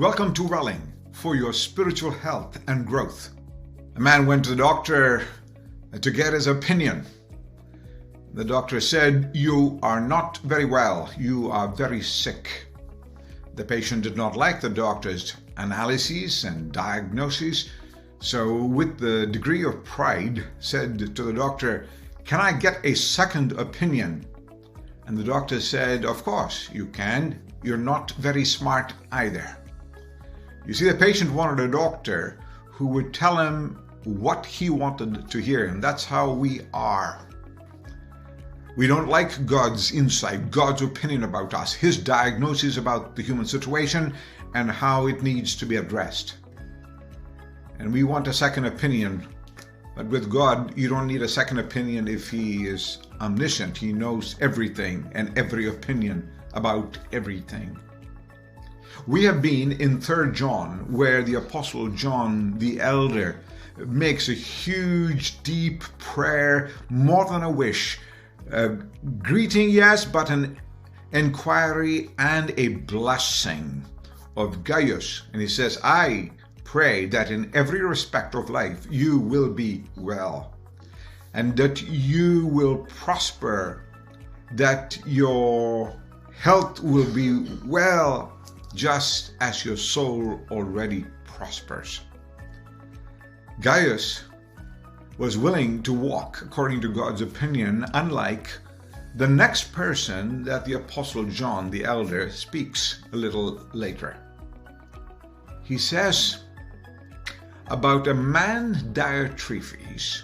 Welcome to Welling for your spiritual health and growth. A man went to the doctor to get his opinion. The doctor said, "You are not very well. You are very sick." The patient did not like the doctor's analyses and diagnoses, so with the degree of pride said to the doctor, "Can I get a second opinion?" And the doctor said, "Of course you can. You're not very smart either." You see, the patient wanted a doctor who would tell him what he wanted to hear, and that's how we are. We don't like God's insight, God's opinion about us, His diagnosis about the human situation and how it needs to be addressed. And we want a second opinion, but with God, you don't need a second opinion if He is omniscient. He knows everything and every opinion about everything. We have been in 3 John, where the Apostle John the Elder makes a huge, deep prayer, more than a wish, a greeting, yes, but an inquiry and a blessing of Gaius. And he says, "I pray that in every respect of life you will be well, and that you will prosper, that your health will be well, just as your soul already prospers." Gaius was willing to walk according to God's opinion, unlike the next person that the Apostle John the Elder speaks a little later. He says about a man, Diotrephes,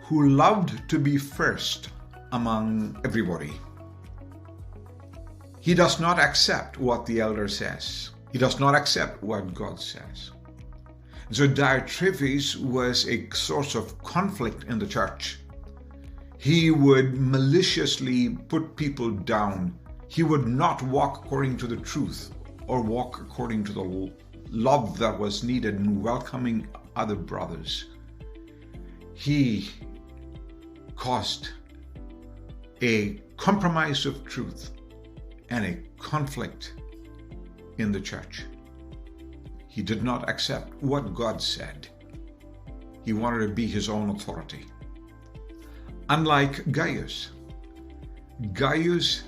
who loved to be first among everybody. He does not accept what the elder says. He does not accept what God says. And so Diotrephes was a source of conflict in the church. He would maliciously put people down. He would not walk according to the truth or walk according to the love that was needed in welcoming other brothers. He caused a compromise of truth and a conflict in the church. He did not accept what God said. He wanted to be his own authority. Unlike Gaius, Gaius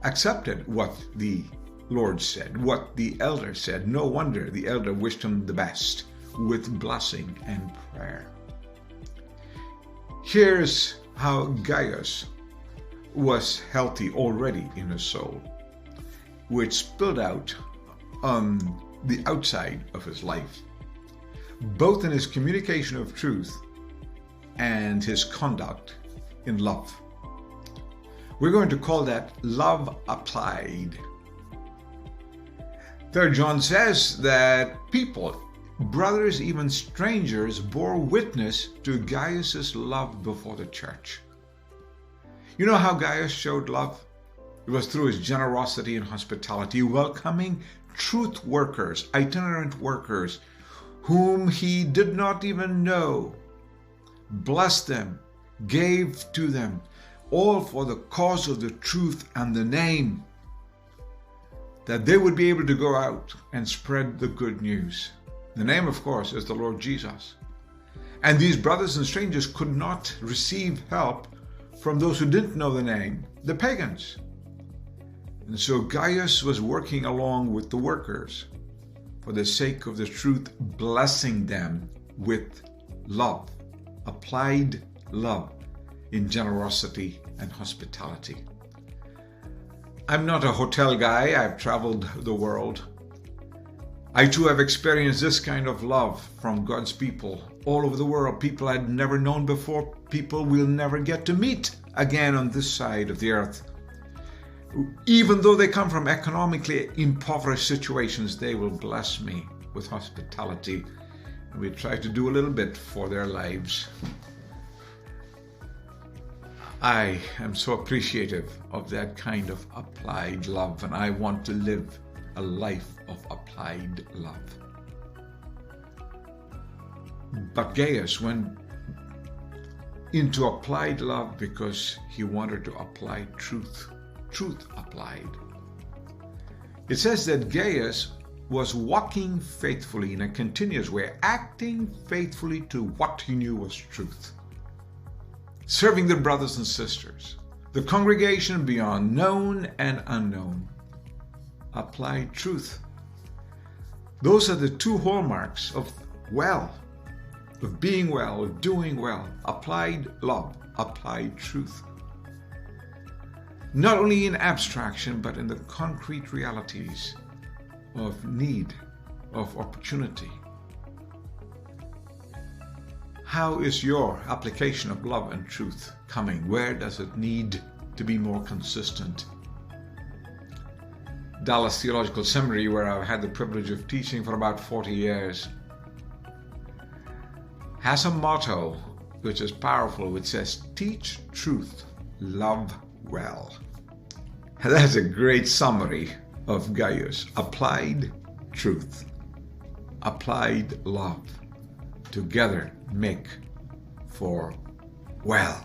accepted what the Lord said, what the elder said. No wonder the elder wished him the best with blessing and prayer. Here's how Gaius was healthy already in his soul, which spilled out on the outside of his life, both in his communication of truth and his conduct in love. We're going to call that love applied. 3 John says that people, brothers, even strangers, bore witness to Gaius' love before the church. You know how Gaius showed love? It was through his generosity and hospitality, welcoming truth workers, itinerant workers, whom he did not even know, blessed them, gave to them, all for the cause of the truth and the name, that they would be able to go out and spread the good news. The name, of course, is the Lord Jesus. And these brothers and strangers could not receive help from those who didn't know the name, the pagans. And so Gaius was working along with the workers for the sake of the truth, blessing them with love, applied love in generosity and hospitality. I'm not a hotel guy. I've traveled the world. I too have experienced this kind of love from God's people all over the world. People I'd never known before, people we'll never get to meet again on this side of the earth. Even though they come from economically impoverished situations, they will bless me with hospitality. And we try to do a little bit for their lives. I am so appreciative of that kind of applied love, and I want to live a life of applied love. But Gaius went into applied love because he wanted to apply truth applied. It says that Gaius was walking faithfully in a continuous way, acting faithfully to what he knew was truth. Serving the brothers and sisters, the congregation beyond known and unknown, applied truth. Those are the two hallmarks of being well, of doing well. Applied love, applied truth. Not only in abstraction, but in the concrete realities of need, of opportunity. How is your application of love and truth coming? Where does it need to be more consistent? Dallas Theological Seminary, where I've had the privilege of teaching for about 40 years, has a motto which is powerful, which says, teach truth, love well. And that's a great summary of Gaius. Applied truth, applied love, together make for well.